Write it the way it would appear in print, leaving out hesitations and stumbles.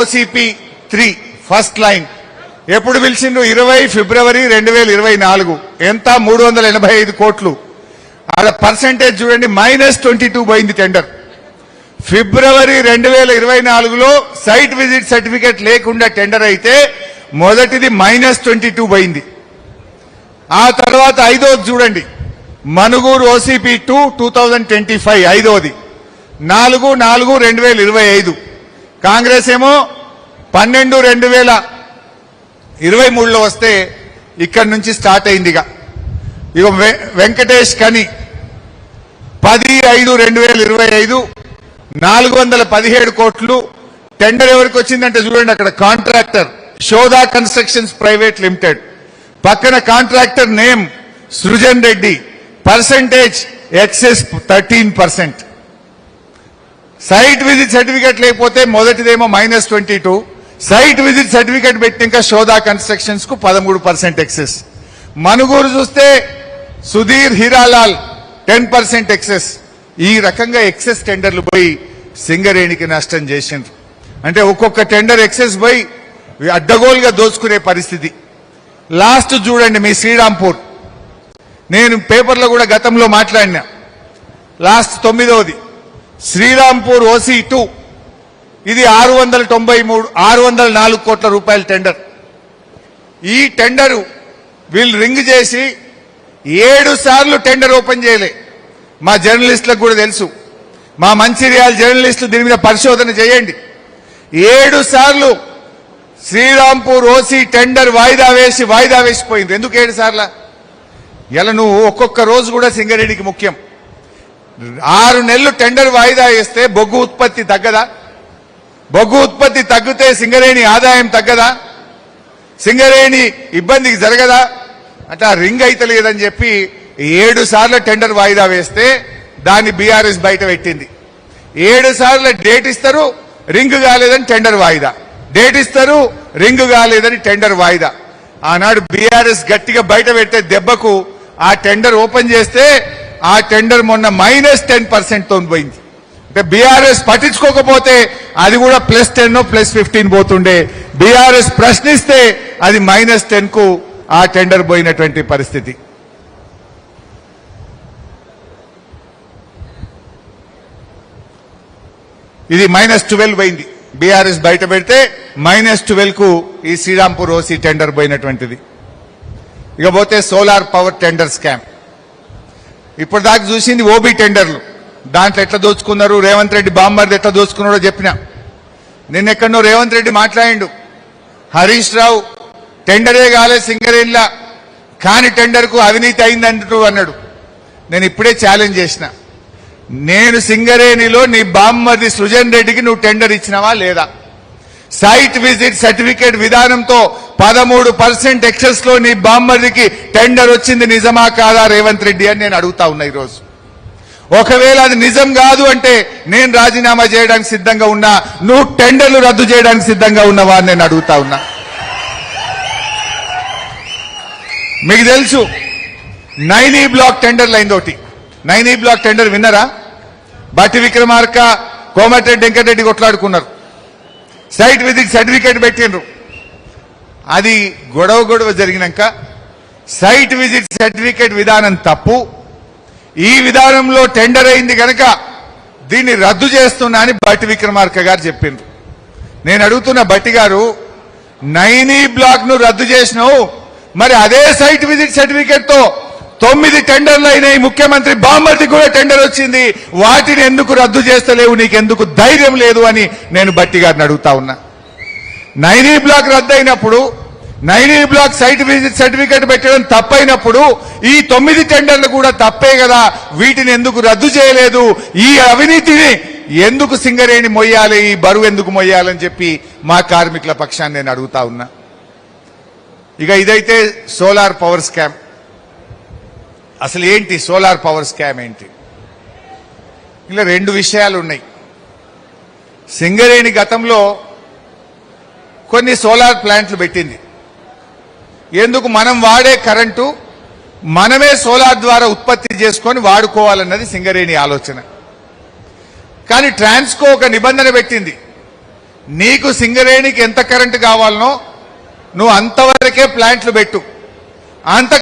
OCP 3 first line ఎప్పుడు పిలిచిండ్రు 20 ఫిబ్రవరి 2024 ఎంత 385 కోట్లు ఆడ పర్సెంటేజ్ చూడండి -22 పోయింది టెండర్. ఫిబ్రవరి 2024లో సైట్ విజిట్ సర్టిఫికేట్ లేకుండా టెండర్ అయితే మొదటిది -22 పోయింది. ఆ తర్వాత ఐదోది చూడండి మనుగూరు ఓసీపీ 2 2025 ఐదోది 4/4/2025 కాంగ్రెస్ ఏమో 12/2023లో వస్తే ఇక్కడి నుంచి స్టార్ట్ అయింది. ఇక వెంకటేష్ కని 10/5/2025 417 కోట్లు టెండర్ ఎవరికి వచ్చిందంటే చూడండి అక్కడ contractor Shodha constructions private limited, పక్కన contractor name Srujan Reddy, percentage excess 13%. Site visit certificate లేకపోతే మొదటిదేమో -22, సైట్ విజిట్ సర్టిఫికేట్ పెట్టినాక శోధా కన్స్ట్రక్షన్స్ కు 13% ఎక్సెస్. మనుగూరు చూస్తే సుధీర్ హీరాలాల్ 10% ఎక్సెస్. ఈ రకంగా ఎక్సెస్ టెండర్లు పోయి సింగరేణికి నష్టం చేసిండ్రు. అంటే ఒక్కొక్క టెండర్ ఎక్సెస్ పోయి అడ్డగోలుగా దోచుకునే పరిస్థితి. లాస్ట్ చూడండి మీ శ్రీరాంపూర్, నేను పేపర్లో కూడా గతంలో మాట్లాడినా. లాస్ట్ 9వది శ్రీరాంపూర్ ఓసీ 2 ఇది 604 కోట్ల రూపాయల టెండర్. ఈ టెండరు వీళ్ళు రింగ్ చేసి 7 సార్లు టెండర్ ఓపెన్ చేయలే. మా జర్నలిస్టులకు కూడా తెలుసు, మా మంచిర్యాల జర్నలిస్టులు దీని మీద పరిశోధన చేయండి. 7 సార్లు శ్రీరాంపూర్ ఓసీ టెండర్ వాయిదా వేసిపోయింది. ఎందుకు 7 సార్ల? ఇలా నువ్వు ఒక్కొక్క రోజు కూడా సింగరేణికి ముఖ్యం. 6 నెలలు టెండర్ వాయిదా వేస్తే బొగ్గు ఉత్పత్తి తగ్గదా? బొగ్గు ఉత్పత్తి తగ్గితే సింగరేణి ఆదాయం తగ్గదా? సింగరేణి ఇబ్బందికి జరగదా? అంటే ఆ రింగ్ అయితే లేదని చెప్పి 7 సార్లు టెండర్ వాయిదా వేస్తే దాన్ని బీఆర్ఎస్ బయట పెట్టింది. 7 సార్లు డేట్ ఇస్తారు, రింగ్ కాలేదని టెండర్ వాయిదా, డేట్ ఇస్తారు, రింగ్ కాలేదని టెండర్ వాయిదా. ఆనాడు బీఆర్ఎస్ గట్టిగా బయట పెట్టే దెబ్బకు ఆ టెండర్ ఓపెన్ చేస్తే ఆ టెండర్ మొన్న -10% తో పోయింది. అంటే బీఆర్ఎస్ పట్టించుకోకపోతే అది కూడా +10 +15 పోతుండే. బీఆర్ఎస్ ప్రశ్నిస్తే అది -10 కు ఆ టెండర్ పోయినటువంటి పరిస్థితి. ఇది -12 పోయింది. బీఆర్ఎస్ బయట పెడితే -12 కు ఈ శ్రీరాంపూర్ ఓసీ టెండర్ పోయినటువంటిది. ఇకపోతే సోలార్ పవర్ టెండర్ స్కామ్ ఇప్పటిదాకా చూసింది ఓబీ టెండర్లు. దాంట్లో ఎట్లా దోచుకున్నారు, రేవంత్ రెడ్డి బామ్మర్ది ఎట్లా దోచుకున్నాడో చెప్పినా. నిన్నెక్కడో రేవంత్ రెడ్డి మాట్లాడిండు, హరీష్ రావు టెండరే కాలే సింగరేణిలా కాని టెండర్ కు అవినీతి అయిందంటూ అన్నాడు. నేను ఇప్పుడే ఛాలెంజ్ చేసిన, నేను సింగరేణిలో నీ బామ్మర్ది సృజన్ రెడ్డికి నువ్వు టెండర్ ఇచ్చినావా లేదా? సైట్ విజిట్ సర్టిఫికేట్ విధానంతో 13% ఎక్సెస్ లో నీ బామ్మర్దికి టెండర్ వచ్చింది నిజమా కాదా రేవంత్ రెడ్డి అని నేను అడుగుతా ఉన్నా ఈరోజు. ఒకవేళ అది నిజం కాదు అంటే నేను రాజీనామా చేయడానికి సిద్ధంగా ఉన్నా, నువ్వు టెండర్లు రద్దు చేయడానికి సిద్ధంగా ఉన్నవా అని నేను అడుగుతా ఉన్నా. మీకు తెలుసు నైనీ బ్లాక్ టెండర్లు అయిందోటి. నైనీ బ్లాక్ టెండర్ విన్నరా? బట్టి విక్రమార్క కోమటిరెడ్డి వెంకటరెడ్డి కొట్లాడుకున్నారు, సైట్ విజిట్ సర్టిఫికేట్ పెట్టిండ్రు. అది గొడవ జరిగినాక సైట్ విజిట్ సర్టిఫికేట్ విధానం తప్పు, ఈ విధానంలో టెండర్ అయింది కనుక దీన్ని రద్దు చేస్తున్నా అని బట్టి విక్రమార్క గారు చెప్పిండ్రు. నేను అడుగుతున్న బట్టి గారు, నైనీ బ్లాక్ ను రద్దు చేసినావు, మరి అదే సైట్ విజిట్ సర్టిఫికేట్ తో 9 టెండర్లు అయినాయి, ముఖ్యమంత్రి బామ్మర్ది కూడా టెండర్ వచ్చింది, వాటిని ఎందుకు రద్దు చేస్తలేవు, నీకెందుకు ధైర్యం లేదు అని నేను బట్టి గారిని అడుగుతా ఉన్నా. నైనీ బ్లాక్ రద్దు అయినప్పుడు, Naini block site visit certificate పెట్టడం తప్పైనప్పుడు ఈ 9 టెండర్లు కూడా తప్పే కదా, వీటిని ఎందుకు రద్దు చేయలేదు, ఈ అవినీతిని ఎందుకు సింగరేణి మొయ్యాలి, ఈ బరువు ఎందుకు మొయ్యాలని చెప్పి మా కార్మికుల పక్షాన్ని నేను అడుగుతా ఉన్నా. ఇక ఇదైతే సోలార్ పవర్ స్కామ్. అసలు ఏంటి సోలార్ పవర్ స్కామ్ ఏంటి? ఇలా 2 విషయాలు ఉన్నాయి. సింగరేణి గతంలో కొన్ని సోలార్ ప్లాంట్లు పెట్టింది. ఎందుకు? మనం వాడే కరెంటు మనమే సోలార్ ద్వారా ఉత్పత్తి చేసుకొని వాడుకోవాలన్నది సింగరేణి ఆలోచన. కానీ ట్రాన్స్కో ఒక నిబంధన పెట్టింది, నీకు సింగరేణికి ఎంత కరెంటు కావాలనో నువ్వు అంతవరకే ప్లాంట్లు పెట్టు. అంత